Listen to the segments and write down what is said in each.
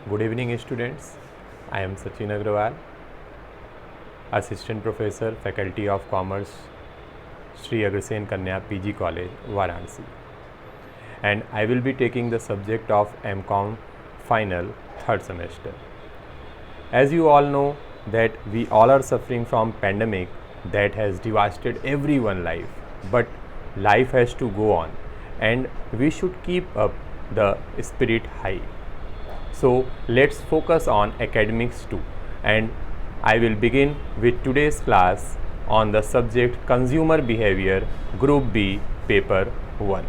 Good evening, students. I am Sachin Agrawal, Assistant Professor, Faculty of Commerce, Sri Agrasen Kanya PG College, Varanasi. And I will be taking the subject of MCOM Final third semester. As you all know that we all are suffering from pandemic that has devastated everyone's life, but life has to go on and we should keep up the spirit high. So let's focus on academics too, and I will begin with today's class on the subject Consumer Behavior, Group B, Paper 1.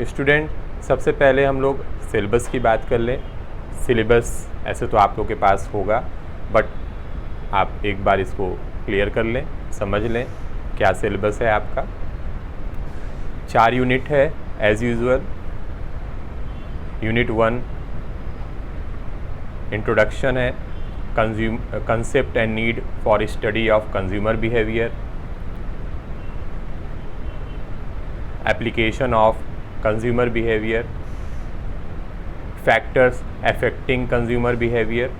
Student, सबसे पहले हम लोग syllabus की बात कर लें। Syllabus ऐसे तो आप लोग के पास होगा, बट आप एक बार इसको क्लियर कर लें, समझ लें क्या सिलेबस है आपका। 4 यूनिट है एज यूजुअल। यूनिट 1 इंट्रोडक्शन है, concept and need for study of consumer behaviour, application of consumer behaviour, factors affecting consumer behaviour,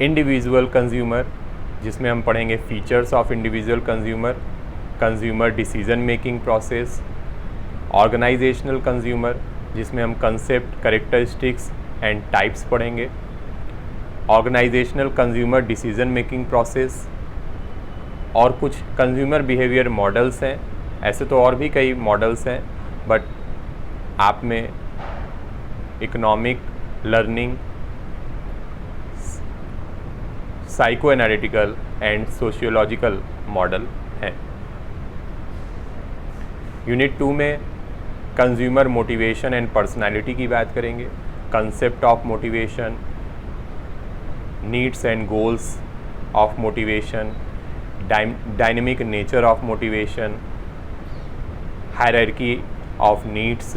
individual consumer जिसमें हम पढ़ेंगे features of individual consumer, consumer decision making process, organisational consumer जिसमें हम concept, characteristics and types पढ़ेंगे, organisational consumer decision making process, और कुछ consumer behaviour models हैं। ऐसे तो और भी कई मॉडल्स हैं, बट आप में economic, learning, psycho analytical and sociological model हैं। यूनिट 2 में कंज्यूमर मोटिवेशन एंड पर्सनालिटी की बात करेंगे, concept of motivation, needs and goals of motivation, dynamic nature of motivation, hierarchy of needs,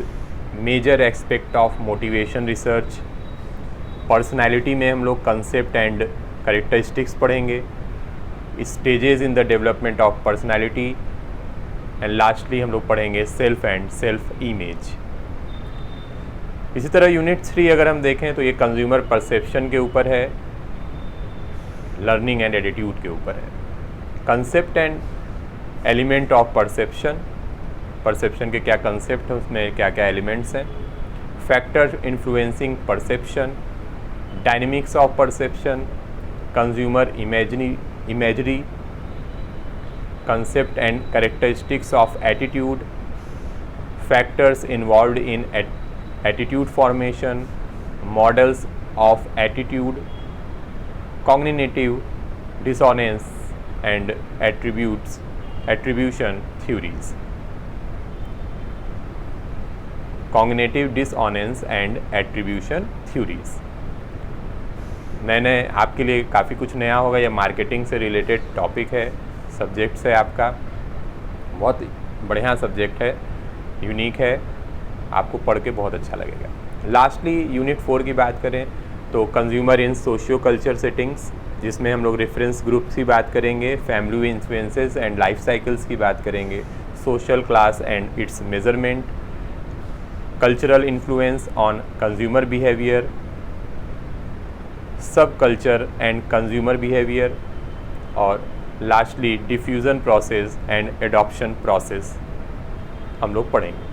major aspect of motivation research. Personality में हम लोग concept and characteristics पढ़ेंगे, stages in the development of personality, and lastly हम लोग पढ़ेंगे self and self image. इसी तरह unit 3 अगर हम देखें तो ये कंज्यूमर परसेप्शन के ऊपर है, लर्निंग एंड एटीट्यूड के ऊपर है। Concept and element of perception, perception के क्या कंसेप्ट हैं, उसमें क्या क्या एलिमेंट्स हैं, factors influencing perception, dynamics of perception, consumer imagery, concept and characteristics of attitude, factors involved in attitude formation, models of attitude, cognitive dissonance and attribution theories. Cognitive dissonance and attribution theories. मैंने आपके लिए काफ़ी कुछ नया होगा, यह marketing से related topic है, सब्जेक्ट्स है आपका, बहुत बढ़िया सब्जेक्ट है, यूनिक है, आपको पढ़ के बहुत अच्छा लगेगा। लास्टली यूनिट 4 की बात करें तो consumer in socio culture settings, जिसमें हम लोग रेफरेंस ग्रुप्स की बात करेंगे, family influences and life cycles की बात करेंगे, social class and it's measurement, cultural influence on consumer behaviour, सब कल्चर एंड कंज्यूमर बिहेवियर, और lastly diffusion process and adoption process हम लोग पढ़ेंगे।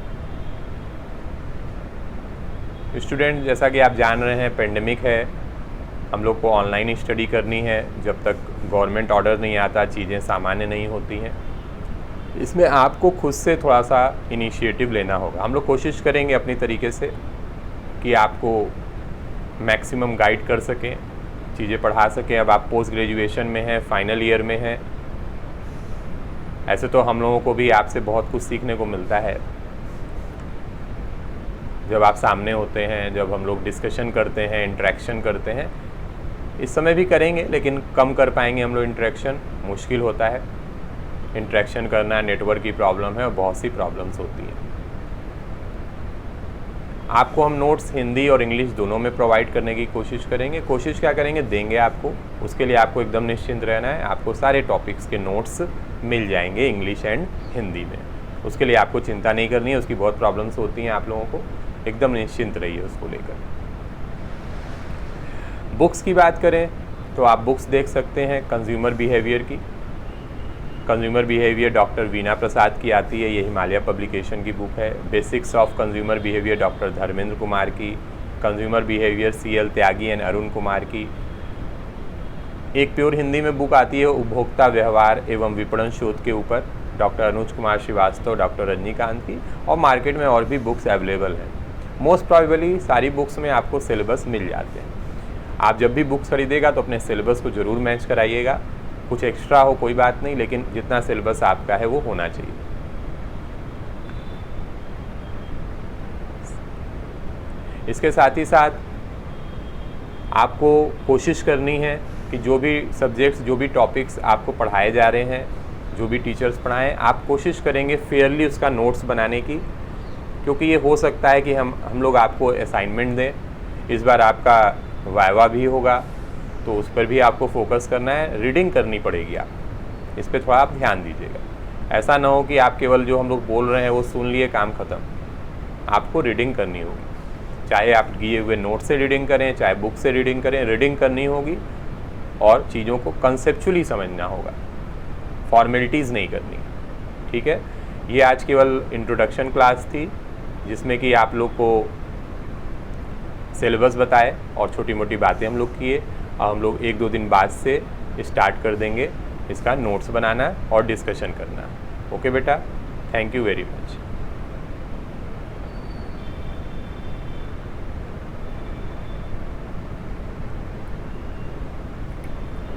स्टूडेंट, जैसा कि आप जान रहे हैं पेंडेमिक है, हम लोग को ऑनलाइन स्टडी करनी है, जब तक गवर्नमेंट ऑर्डर नहीं आता चीज़ें सामान्य नहीं होती हैं। इसमें आपको खुद से थोड़ा सा इनिशिएटिव लेना होगा। हम लोग कोशिश करेंगे अपनी तरीके से कि आपको मैक्सिमम गाइड कर सकें, चीज़ें पढ़ा सकें। अब आप पोस्ट ग्रेजुएशन में हैं, फाइनल ईयर में हैं, ऐसे तो हम लोगों को भी आपसे बहुत कुछ सीखने को मिलता है जब आप सामने होते हैं, जब हम लोग डिस्कशन करते हैं, इंटरेक्शन करते हैं। इस समय भी करेंगे, लेकिन कम कर पाएंगे हम लोग इंटरेक्शन, मुश्किल होता है इंटरेक्शन करना, नेटवर्क की प्रॉब्लम है और बहुत सी प्रॉब्लम्स होती हैं। आपको हम नोट्स हिंदी और इंग्लिश दोनों में प्रोवाइड करने की कोशिश करेंगे। कोशिश क्या करेंगे, देंगे आपको, उसके लिए आपको एकदम निश्चिंत रहना है। आपको सारे टॉपिक्स के नोट्स मिल जाएंगे इंग्लिश एंड हिंदी में। उसके लिए आपको चिंता नहीं करनी है, उसकी बहुत प्रॉब्लम्स होती हैं आप लोगों को, एकदम निश्चिंत रहिए उसको लेकर। बुक्स की बात करें तो आप बुक्स देख सकते हैं कंज्यूमर बिहेवियर की। Consumer behaviour doctor Veena Prasad की आती है, ये हिमालय पब्लिकेशन की बुक है। Basics of consumer behaviour doctor Dharmendra Kumar की। Consumer behaviour CL Tyagi and Arun Kumar की। एक प्योर हिंदी में बुक आती है उपभोक्ता व्यवहार एवं विपणन शोध के ऊपर, डॉक्टर अनुज कुमार श्रीवास्तव, डॉक्टर रजनीकांत की। और मार्केट में और भी बुक्स अवेलेबल हैं। मोस्ट प्रॉबेबली सारी बुक्स में आपको सिलेबस मिल जाते हैं। आप जब भी बुक्स खरीदेगा तो अपने सिलेबस को ज़रूर मैच कराइएगा। कुछ एक्स्ट्रा हो कोई बात नहीं, लेकिन जितना सिलेबस आपका है वो होना चाहिए। इसके साथ ही साथ आपको कोशिश करनी है कि जो भी सब्जेक्ट्स, जो भी टॉपिक्स आपको पढ़ाए जा रहे हैं, जो भी टीचर्स पढ़ाएं, आप कोशिश करेंगे फेयरली उसका नोट्स बनाने की, क्योंकि ये हो सकता है कि हम लोग आपको असाइनमेंट दें। इस बार आपका वाइवा भी होगा, तो उस पर भी आपको फोकस करना है, रीडिंग करनी पड़ेगी। आप इस पर थोड़ा आप ध्यान दीजिएगा। ऐसा ना हो कि आप केवल जो हम लोग बोल रहे हैं वो सुन लिए, काम ख़त्म। आपको रीडिंग करनी होगी, चाहे आप दिए हुए नोट से रीडिंग करें, चाहे बुक से रीडिंग करें, रीडिंग करनी होगी और चीज़ों को कंसेप्चुअली समझना होगा, फॉर्मेलिटीज़ नहीं करनी। ठीक है, ये आज केवल इंट्रोडक्शन क्लास थी जिसमें कि आप लोग को सिलेबस बताए और छोटी मोटी बातें हम लोग किए। अब हम लोग 1-2 दिन बाद से स्टार्ट कर देंगे इसका नोट्स बनाना और डिस्कशन करना। ओके बेटा, थैंक यू वेरी मच।